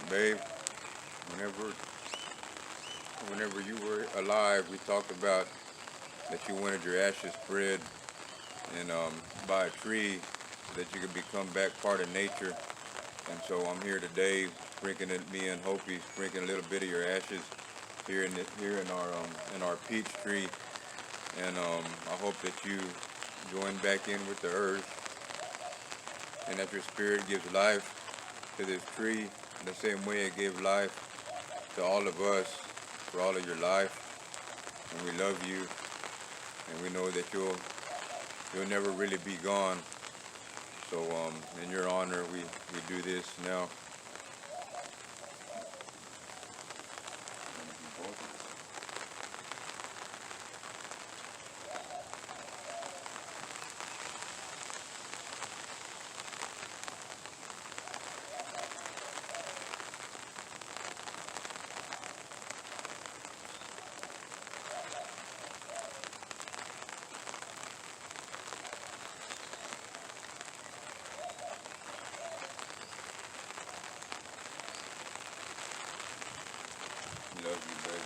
Babe, whenever whenever you were alive, we talked about that you wanted your ashes spread and by a tree so that you could become back part of nature. And so I'm here today, sprinkling me and Hopi, sprinkling a little bit of your ashes here in our peach tree. And I hope that you join back in with the earth and that your spirit gives life to this tree the same way it gave life to all of us for all of your life. And we love you, and we know that you'll never really be gone. So in your honor, we do this now. We love you, baby.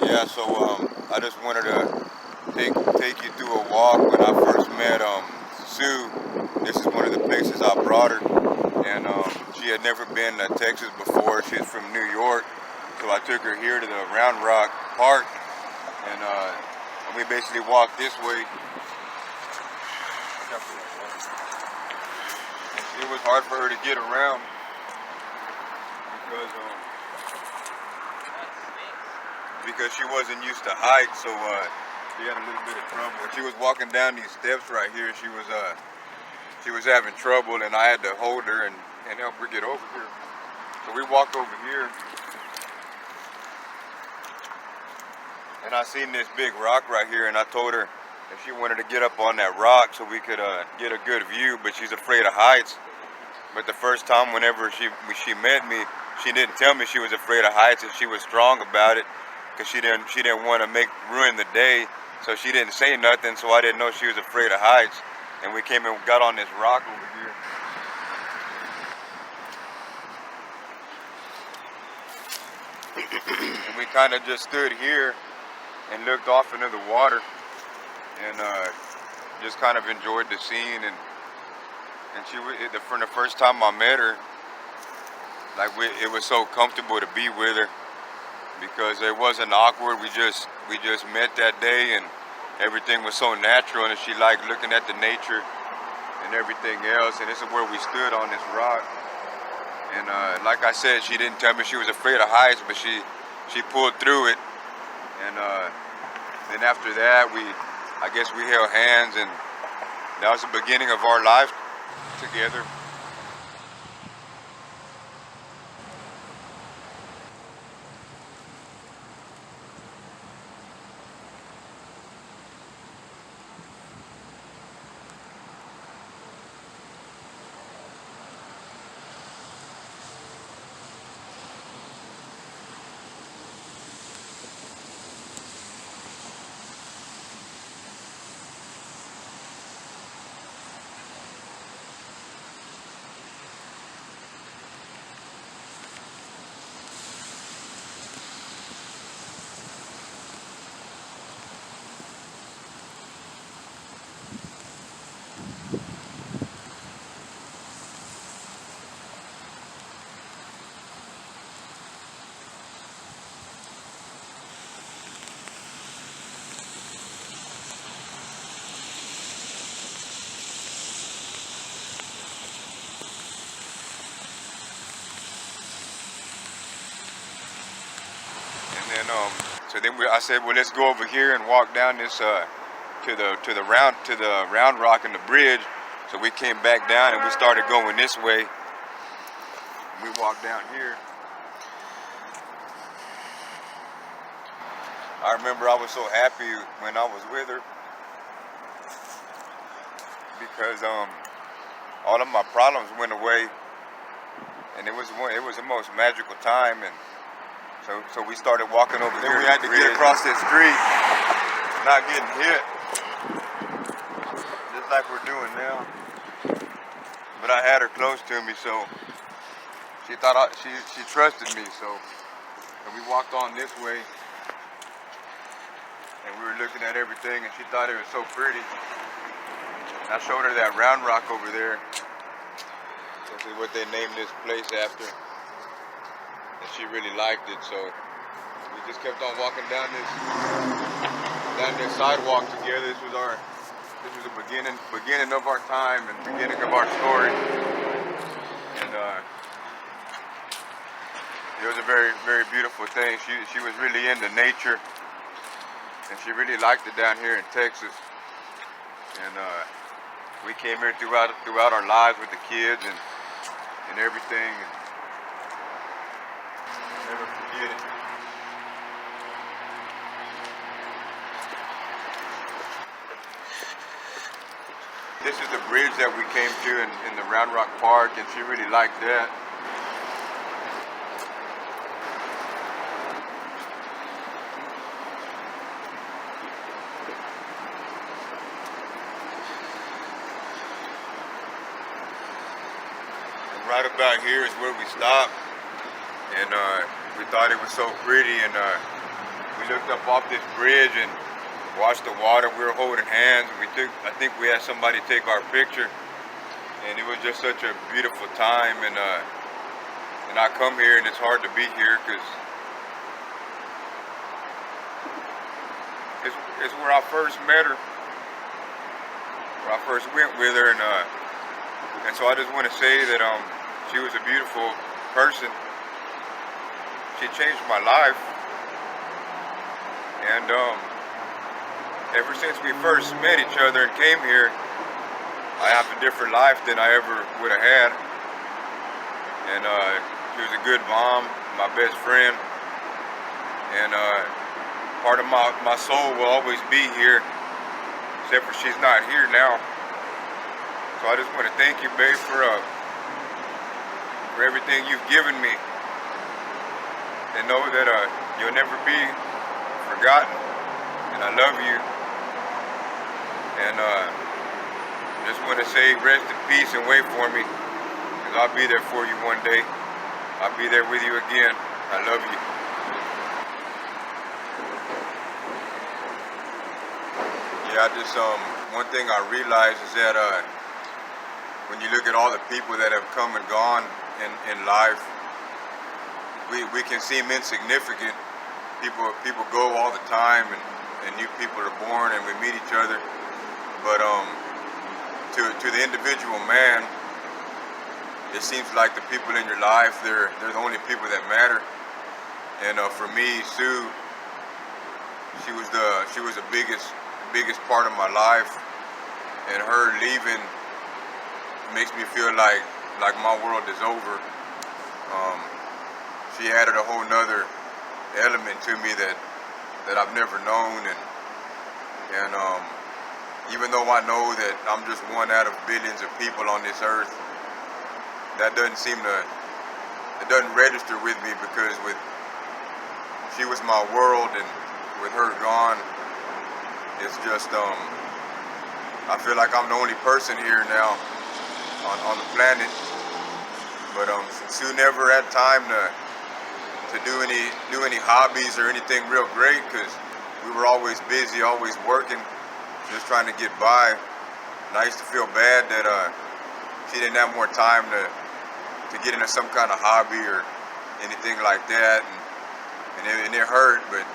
Yeah, so I just wanted to take you through a walk. When I first met Sue, this is one of the places I brought her, and she had never been to Texas before. She's from New York, so I took her here to the Round Rock Park, and we basically walked this way. It was hard for her to get around because she wasn't used to heights, so she had a little bit of trouble. When she was walking down these steps right here, she was having trouble, and I had to hold her and help her get over here. So we walked over here, and I seen this big rock right here, and I told her if she wanted to get up on that rock so we could get a good view, but she's afraid of heights. But the first time whenever she met me, she didn't tell me she was afraid of heights, and she was strong about it because she didn't want to ruin the day, so she didn't say nothing, so I didn't know she was afraid of heights. And we came and got on this rock over here. And we kind of just stood here and looked off into the water and just kind of enjoyed the scene. And from the first time I met her, it was so comfortable to be with her because it wasn't awkward. We just met that day, and everything was so natural, and she liked looking at the nature and everything else. And this is where we stood on this rock. And like I said, she didn't tell me she was afraid of heights, but she pulled through it. And then after that, I guess we held hands, and that was the beginning of our life together. so then I said, well, let's go over here and walk down this to the round rock in the bridge. So we came back down and we started going this way. We walked down here. I remember I was so happy when I was with her because all of my problems went away, and it was the most magical time. And so we started walking over there. We had to get across this street, not getting hit, just like we're doing now. But I had her close to me, so she thought she trusted me. So and we walked on this way. And we were looking at everything, and she thought it was so pretty. And I showed her that round rock over there. This is what they named this place after. And she really liked it, so we just kept on walking down this sidewalk together. This was the beginning of our time and beginning of our story. And it was a very, very beautiful thing. She was really into nature. And she really liked it down here in Texas. And we came here throughout our lives with the kids and everything. And never forget it. This is the bridge that we came to in the Round Rock Park, and she really liked that. Right about here is where we stopped, and we thought it was so pretty, and we looked up off this bridge and watched the water. We were holding hands, and I think we had somebody take our picture, and it was just such a beautiful time. And I come here, and it's hard to be here because it's where I first met her, where I first went with her, and so I just want to say that she was a beautiful person. She changed my life. And ever since we first met each other and came here, I have a different life than I ever would have had. And she was a good mom, my best friend. And part of my soul will always be here, except for she's not here now. So I just want to thank you, babe, for everything you've given me, and know that you'll never be forgotten, and I love you. And just want to say rest in peace and wait for me, because I'll be there for you one day. I'll be there with you again. I love you. Yeah, I just one thing I realized is that when you look at all the people that have come and gone in life, we can seem insignificant. People go all the time, and new people are born, and we meet each other. But to the individual man, it seems like the people in your life, they're the only people that matter. And for me, Sue, she was the biggest part of my life, and her leaving makes me feel like my world is over. She added a whole nother element to me that I've never known, and even though I know that I'm just one out of billions of people on this earth, that doesn't register with me, because she was my world, and with her gone, it's just I feel like I'm the only person here now on the planet. But Sue never had time to do any hobbies or anything real great, because we were always busy, always working, just trying to get by. And I used to feel bad that she didn't have more time to get into some kind of hobby or anything like that, and it hurt. But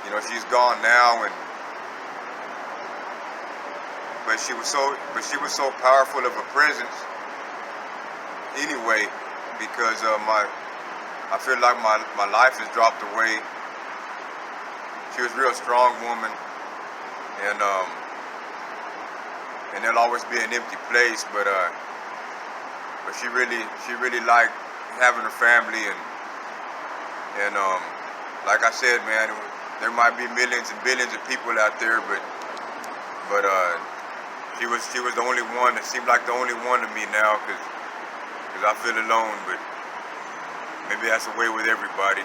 you know, she's gone now, but she was so powerful of a presence anyway, because I feel like my life has dropped away, she was a real strong woman, and there'll always be an empty place, but she really liked having a family, and like I said, man, there might be millions and billions of people out there, but she was the only one. It seemed like the only one to me now, because I feel alone, but maybe that's the way with everybody.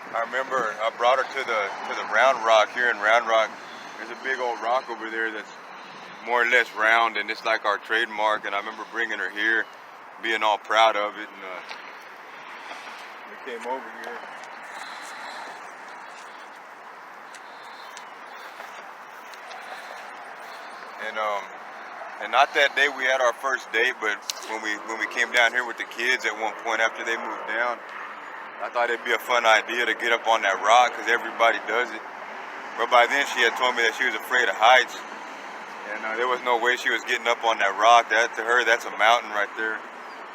I remember I brought her to the Round Rock here in Round Rock. There's a big old rock over there that's more or less round, and it's like our trademark. And I remember bringing her here, being all proud of it, and we came over here. And not that day we had our first date, but when we came down here with the kids at one point after they moved down, I thought it'd be a fun idea to get up on that rock because everybody does it. But by then she had told me that she was afraid of heights, and there was no way she was getting up on that rock. That to her, that's a mountain right there.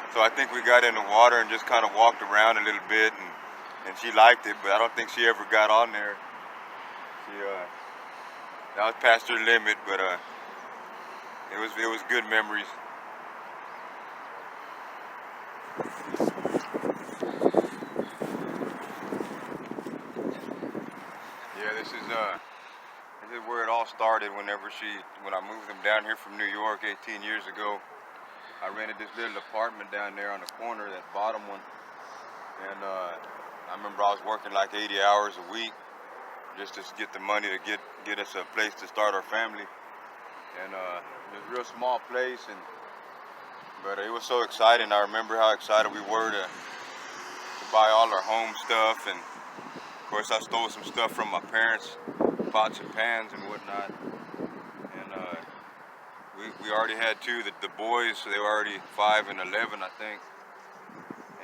So I think we got in the water and just kind of walked around a little bit, and she liked it, but I don't think she ever got on there. That was past her limit, but it was good memories. Yeah, this is where it all started. When I moved them down here from New York 18 years ago, I rented this little apartment down there on the corner, that bottom one, and I remember I was working like 80 hours a week just to get the money to get us a place to start our family. And it was a real small place, but it was so exciting. I remember how excited we were to buy all our home stuff, and of course I stole some stuff from my parents, pots and pans and whatnot. And we already had two, the boys, so they were already 5 and 11, I think.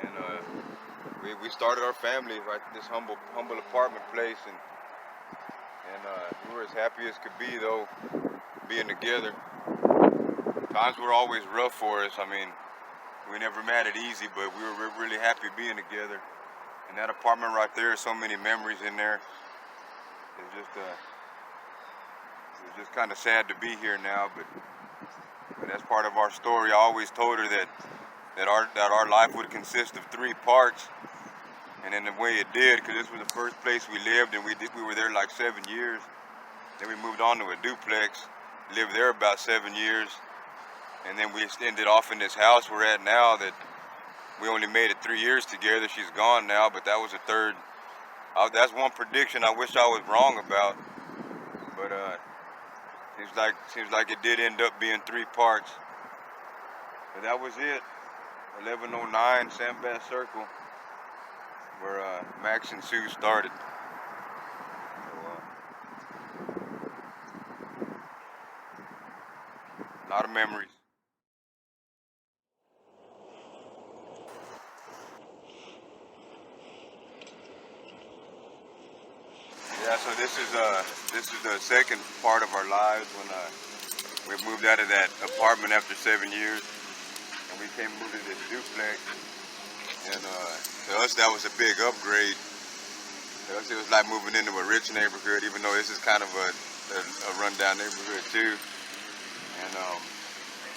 And we started our family right at this humble apartment place, and we were as happy as could be, though, being together. Times were always rough for us. I mean, we never made it easy, but we were really happy being together. And that apartment right there, so many memories in there. It's just kind of sad to be here now, but that's part of our story. I always told her that our life would consist of 3 parts, and in the way it did, because this was the first place we lived, and we were there like 7 years. Then we moved on to a duplex, lived there about 7 years, and then we ended off in this house we're at now that we only made it 3 years together. She's gone now, but that was a third. That's one prediction I wish I was wrong about, but seems like it did end up being 3 parts. But that was it. 1109 Sandbass Circle, where Max and Sue started. A lot of memories. Yeah, so this is the second part of our lives when we moved out of that apartment after 7 years, and we moved to this duplex. And to us, that was a big upgrade. To us, it was like moving into a rich neighborhood, even though this is kind of a rundown neighborhood too. And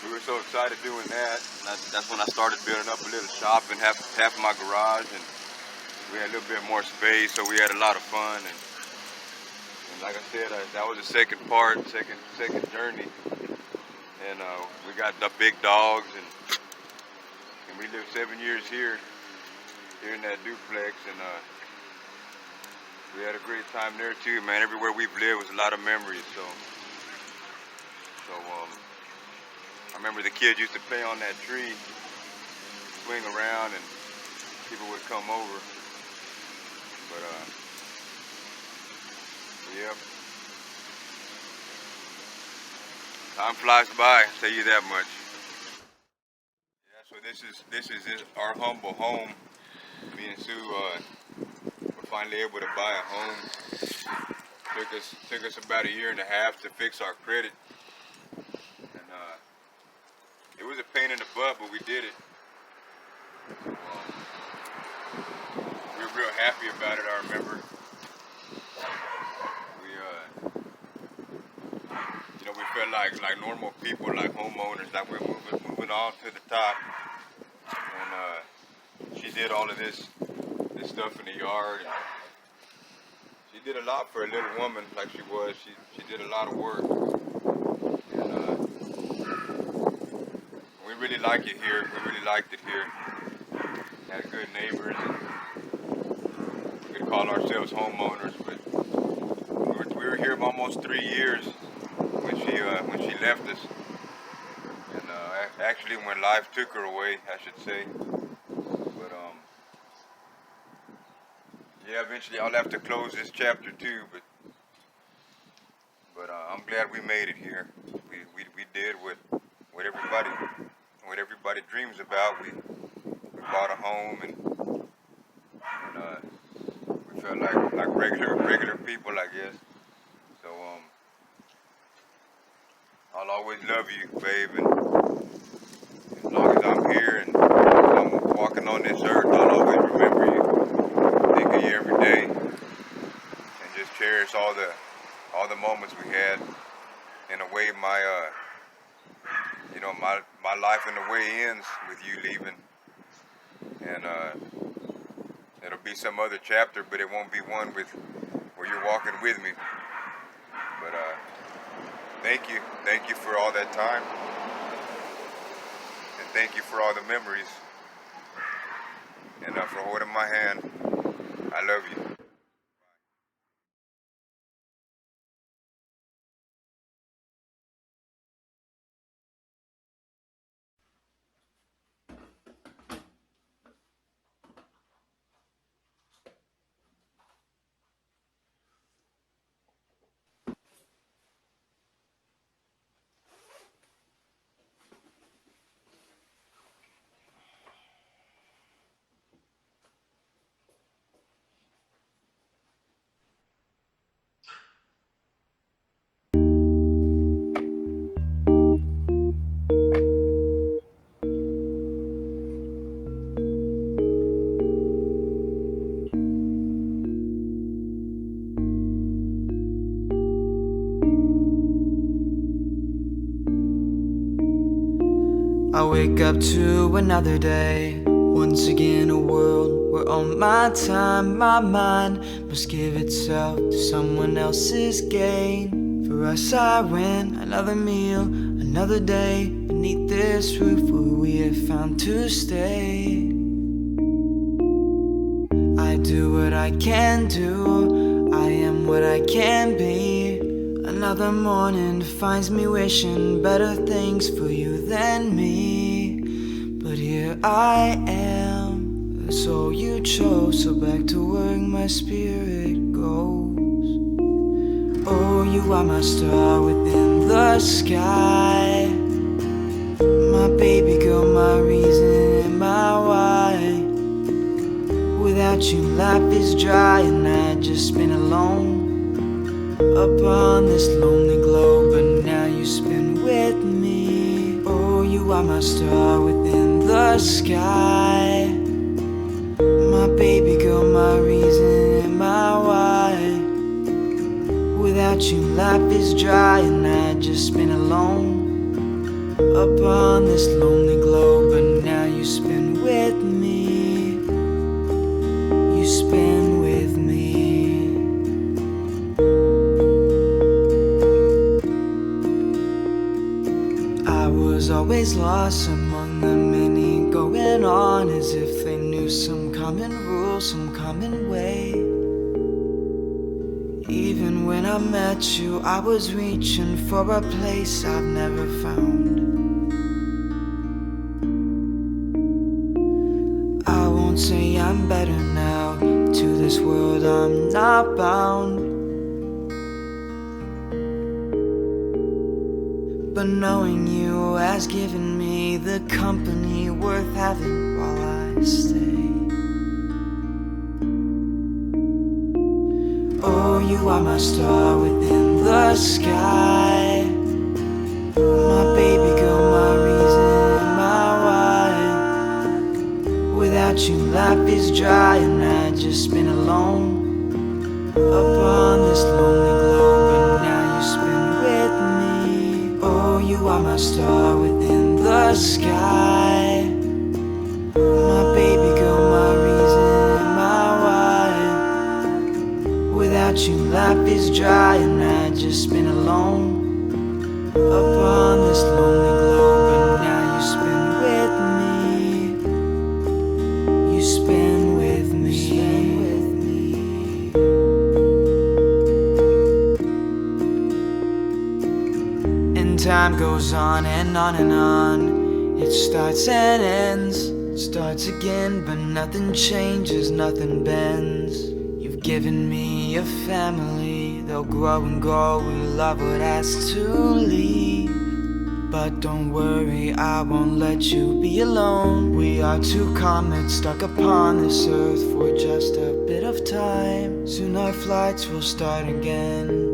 we were so excited doing that. And that's when I started building up a little shop in half of my garage, and we had a little bit more space, so we had a lot of fun. And like I said, that was the second part, second journey. And we got the big dogs, and we lived 7 years here in that duplex, and we had a great time there too, man. Everywhere we've lived was a lot of memories. So I remember the kids used to play on that tree, swing around, and people would come over. But yep, time flies by, I'll tell you that much. Yeah, so this is our humble home. Me and Sue were finally able to buy a home. Took us about 1.5 years to fix our credit, and it was a pain in the butt, but we did it. We were real happy about it. I remember. We felt like normal people, like homeowners, like we're moving on to the top. And she did all of this stuff in the yard. And she did a lot for a little woman, like she was. She did a lot of work. And we really like it here. We really liked it here. Had good neighbors. And we could call ourselves homeowners, but we were here almost 3 years when she left us, and actually when life took her away, I should say. But yeah, eventually I'll have to close this chapter too. But I'm glad we made it here. We did what everybody dreams about. We bought a home, and we felt like regular people, I guess. So I'll always love you, babe, and as long as I'm here and I'm walking on this earth, I'll always remember you, think of you every day, and just cherish all the moments we had. In a way, my life in a way ends with you leaving, and it'll be some other chapter, but it won't be one where you're walking with me. But thank you for all that time, and thank you for all the memories, and for holding my hand. I love you. I wake up to another day. Once again a world where all my time, my mind must give itself to someone else's gain. For us I win another meal, another day beneath this roof where we have found to stay. I do what I can do, I am what I can be. Another morning finds me wishing better things for you than me. But here I am, that's all you chose. So back to work my spirit goes. Oh, you are my star within the sky, my baby girl, my reason and my why. Without you life is dry, and I've just been alone upon this lonely globe, but now you spin with me. Oh, you are my star within the sky, my baby girl, my reason and my why. Without you life is dry, and I've just been alone upon this lonely globe, but now you spin with me. You you spend with me. I was always lost among the many going on, as if they knew some common rule, some common way. Even when I met you, I was reaching for a place I've never found. I won't say I'm better now, to this world I'm not bound. But knowing you has given me the company worth having while I stay. Oh, you are my star within the sky, my baby girl, my reason, my why. Without you life is dry and I just been alone upon this lonely globe, but now you spin with me. Oh, you are my star within the sky, my baby girl, my reason, my why. Without you life is dry and I just been alone upon this lonely globe, but now you spin with me. You spin with me. And time goes on and on and on. It starts and ends, starts again, but nothing changes, nothing bends. You've given me a family, they'll grow and grow, we love what has to leave. But don't worry, I won't let you be alone. We are two comets stuck upon this earth for just a bit of time. Soon our flights will start again.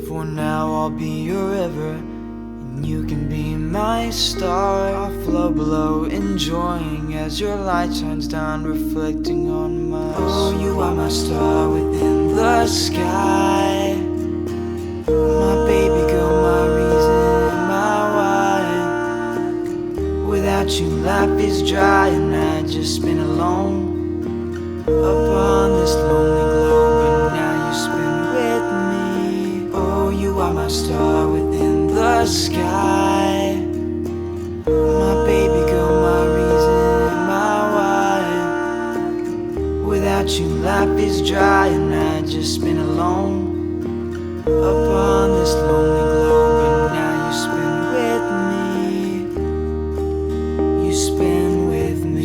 For now I'll be your river, and you can be my star. I'll flow below, enjoying as your light shines down, reflecting on my soul. Oh, you are my star within the sky, my baby girl, my reason, my why. Without you life is dry and I just been alone upon this lonely globe, but now you spin with me. Oh, you are my star within the sky, my baby girl, my reason, my why. Without you life is dry and I just been alone upon this lonely globe, but now you spin with me. You spin with me.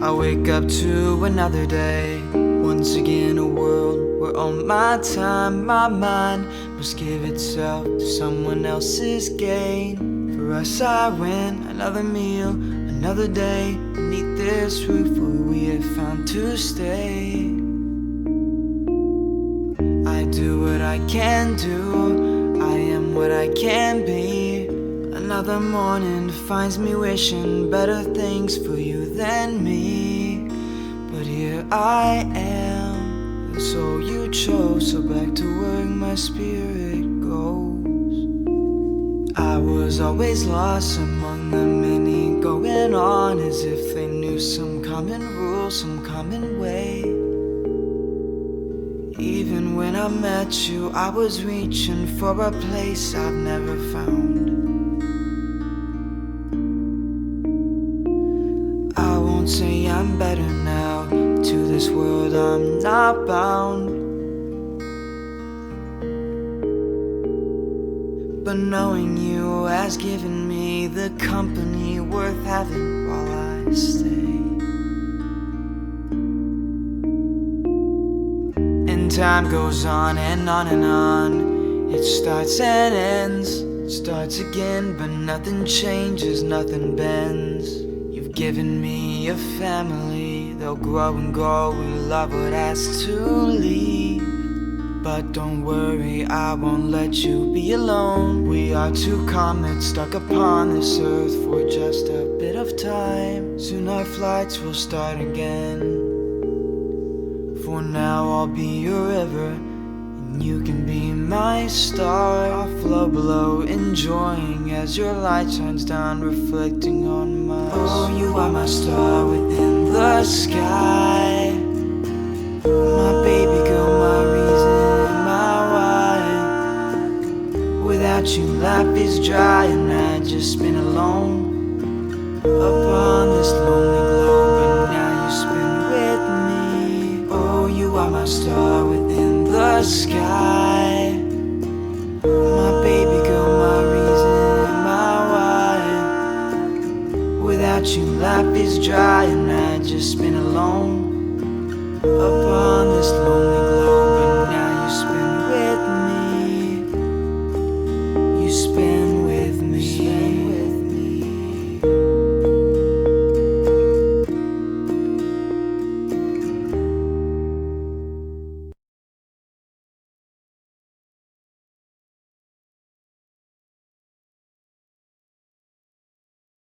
I wake up to another day, once again a world where all my time, my mind must give itself to someone else's gain. For us I win another meal, another day beneath this roof where we have found to stay. I do what I can do, I am what I can be. Another morning finds me wishing better things for you than me. But here I am, the soul you chose, so back to work my spirit goes. I was always lost among the many going on, as if they knew some common rule, some common way. Even when I met you, I was reaching for a place I've never found. I won't say I'm better now, to this world I'm not bound. But knowing you has given me the company worth having while I stay. And time goes on and on and on. It starts and ends, starts again, but nothing changes, nothing bends. You've given me a family, they'll grow and grow, we love what has to leave. But don't worry, I won't let you be alone. We are two comets stuck upon this earth for just a bit of time. Soon our flights will start again. For now I'll be your river, and You can be my star. I'll float below, enjoying as your light shines down, reflecting on my soul. Oh, you are my star within the sky, my baby girl, my reason, my why. Without you, life is dry, and I just spin alone upon this lonely globe. But now you spin with me. Oh, you are my star within the sky, my baby girl, my reason, my why. Without you, life is dry, and I just spin alone